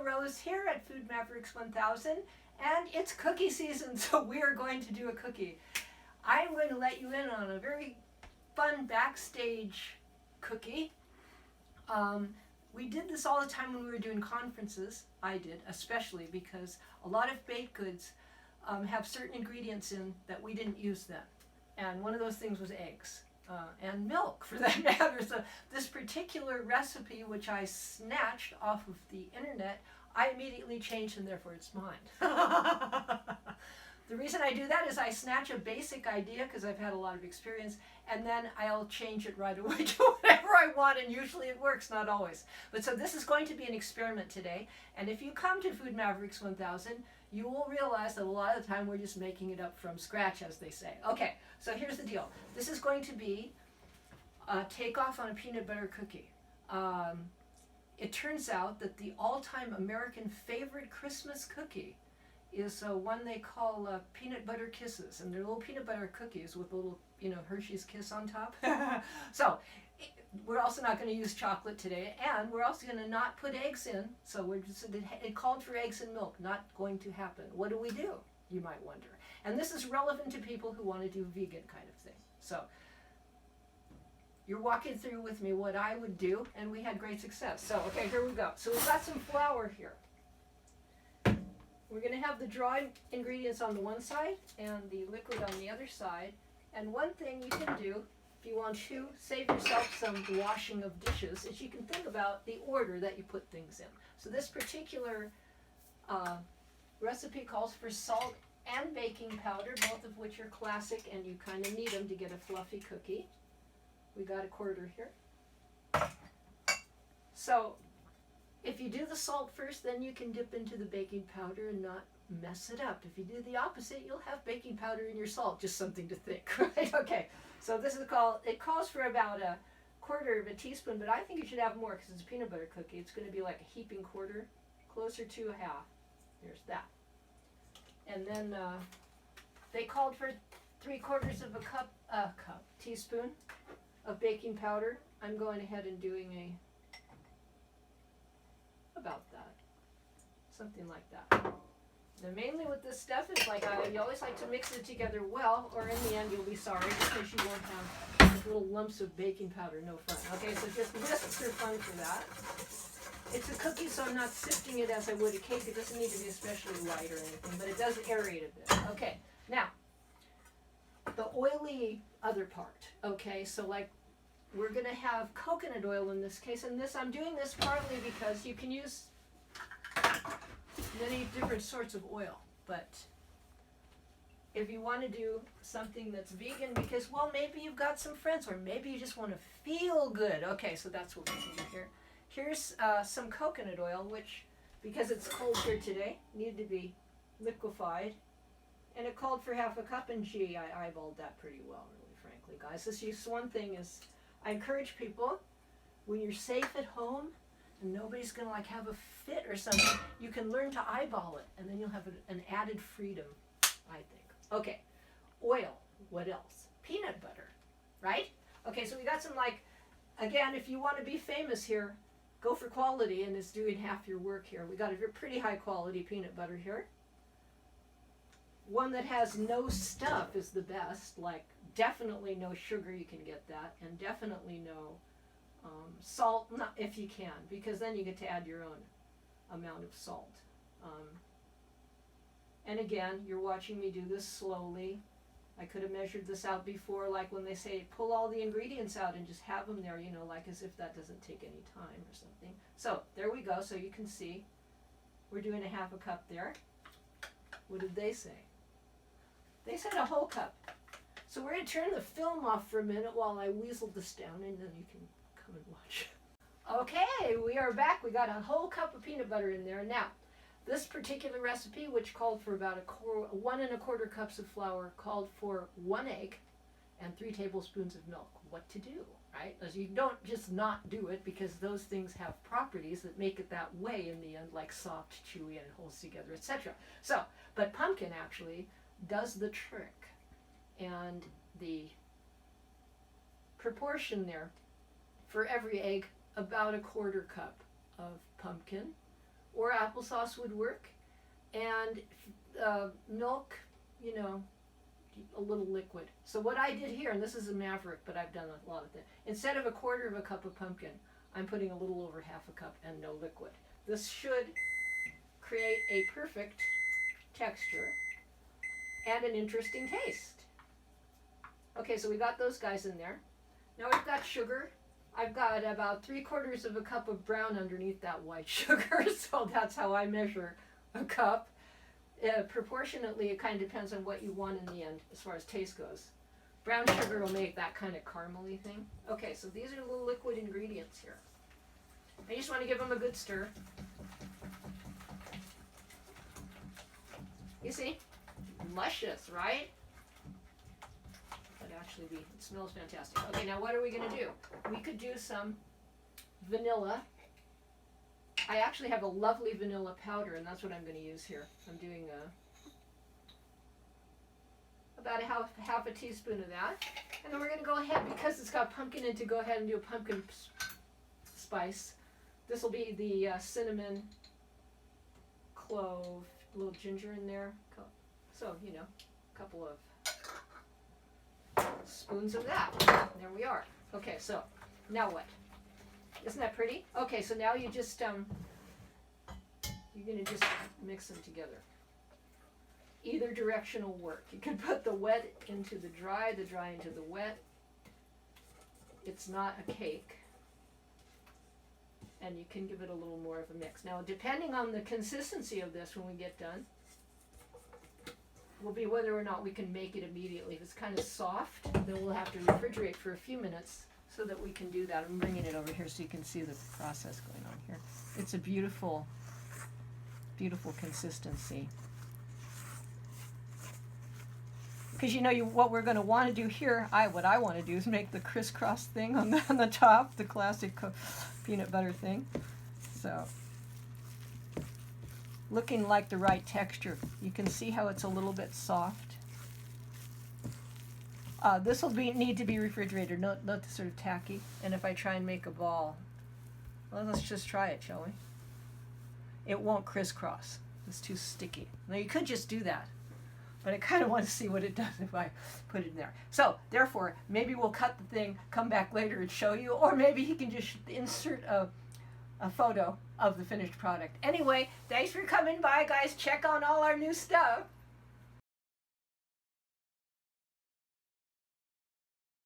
Rose here at Food Mavericks 1000, and it's cookie season, so we are going to do a cookie. I'm going to let you in on a very fun backstage cookie. We did this all the time when we were doing conferences. I did, especially because a lot of baked goods have certain ingredients in that we didn't use then. And one of those things was eggs. And milk, for that matter. So this particular recipe, which I snatched off of the internet, I immediately changed, and therefore it's mine. The reason I do that is I snatch a basic idea, because I've had a lot of experience, and then I'll change it right away to whatever I want, and usually it works, not always. But so this is going to be an experiment today, and if you come to Food Mavericks 1000, you will realize that a lot of the time we're just making it up from scratch, as they say. Okay, so here's the deal. This is going to be a takeoff on a peanut butter cookie. It turns out that the all-time American favorite Christmas cookie is one they call peanut butter kisses, and they're little peanut butter cookies with a little, Hershey's Kiss on top. So we're also not going to use chocolate today, and we're also going to not put eggs in. So it called for eggs and milk. Not going to happen. What do we do, you might wonder? And this is relevant to people who want to do vegan kind of thing. So you're walking through with me what I would do, and we had great success. So okay, here we go. So we've got some flour here. We're going to have the dry ingredients on the one side and the liquid on the other side. And one thing you can do, if you want to save yourself some washing of dishes, is you can think about the order that you put things in. So this particular recipe calls for salt and baking powder, both of which are classic, and you kind of need them to get a fluffy cookie. We got a quarter here. So if you do the salt first, then you can dip into the baking powder and not mess it up. If you do the opposite, you'll have baking powder in your salt. Just something to think, right? Okay, so this is it calls for about a quarter of a teaspoon, but I think you should have more because it's a peanut butter cookie. It's going to be like a heaping quarter, closer to a half. Here's that. And then they called for 3/4 of a teaspoon of baking powder. I'm going ahead and doing about that, something like that. Now mainly with this stuff is you always like to mix it together well, or in the end you'll be sorry because you won't have little lumps of baking powder. No fun. Okay, so just whisks are fun for that. It's a cookie, so I'm not sifting it as I would a cake. It doesn't need to be especially light or anything, but it does aerate a bit. Okay, now the oily other part. Okay, so we're going to have coconut oil in this case, and I'm doing this partly because you can use many different sorts of oil, but if you want to do something that's vegan because, well, maybe you've got some friends, or maybe you just want to feel good. Okay, so that's what we're going to do here. Here's some coconut oil, which, because it's cold here today, needed to be liquefied, and it called for half a cup, and gee, I eyeballed that pretty well, really, frankly, guys. This one thing is, I encourage people, when you're safe at home and nobody's going to have a fit or something, you can learn to eyeball it, and then you'll have an added freedom, I think. Okay, oil. What else? Peanut butter, right? Okay, so we got some again, if you want to be famous here, go for quality, and it's doing half your work here. We got a pretty high quality peanut butter here. One that has no stuff is the best, definitely no sugar, you can get that, and definitely no salt, not if you can, because then you get to add your own amount of salt. And again, you're watching me do this slowly. I could have measured this out before, when they say pull all the ingredients out and just have them there, as if that doesn't take any time or something. So there we go. So you can see we're doing a half a cup there. What did they say? They said a whole cup. So we're going to turn the film off for a minute while I weasel this down, and then you can come and watch. Okay, we are back. We got a whole cup of peanut butter in there. Now, this particular recipe, which called for about 1 1/4 cups of flour, called for 1 egg and 3 tablespoons of milk. What to do, right? As you don't just not do it, because those things have properties that make it that way in the end, like soft, chewy, and holds together, etc. So, but pumpkin actually does the trick. And the proportion there, for every egg, about 1/4 cup of pumpkin, or applesauce would work. And milk, you know, a little liquid. So what I did here, and this is a Maverick, but I've done a lot of things. Instead of 1/4 of a cup of pumpkin, I'm putting a little over 1/2 cup and no liquid. This should create a perfect texture and an interesting taste. Okay, so we got those guys in there. Now we've got sugar. I've got about 3/4 of a cup of brown underneath that white sugar, so that's how I measure a cup. Proportionately, it kind of depends on what you want in the end as far as taste goes. Brown sugar will make that kind of caramely thing. Okay, so these are the liquid ingredients here. I just want to give them a good stir. You see? Luscious, right? It smells fantastic. Okay, now what are we going to do? We could do some vanilla. I actually have a lovely vanilla powder, and that's what I'm going to use here. I'm doing about half a teaspoon of that. And then we're going to go ahead, because it's got pumpkin in, to go ahead and do a pumpkin spice. This will be the cinnamon, clove, a little ginger in there. So, you know, a couple of spoons of that. There we are. Okay, so now what? Isn't that pretty? Okay, so now you just you're gonna just mix them together. Either direction will work. You can put the wet into the dry into the wet. It's not a cake. And you can give it a little more of a mix. Now, depending on the consistency of this when we get done, will be whether or not we can make it immediately. If it's kind of soft, then we'll have to refrigerate for a few minutes so that we can do that. I'm bringing it over here so you can see the process going on here. It's a beautiful, beautiful consistency. Because you know what we're going to want to do here, what I want to do is make the crisscross thing on the top, the classic peanut butter thing. So, looking like the right texture. You can see how it's a little bit soft. This will need to be refrigerated, not sort of tacky. And if I try and make a ball, well, let's just try it, shall we? It won't crisscross. It's too sticky. Now you could just do that, but I kind of want to see what it does if I put it in there. So therefore, maybe we'll cut the thing, come back later and show you, or maybe he can just insert a photo of the finished product. Anyway, thanks for coming by, guys. Check on all our new stuff.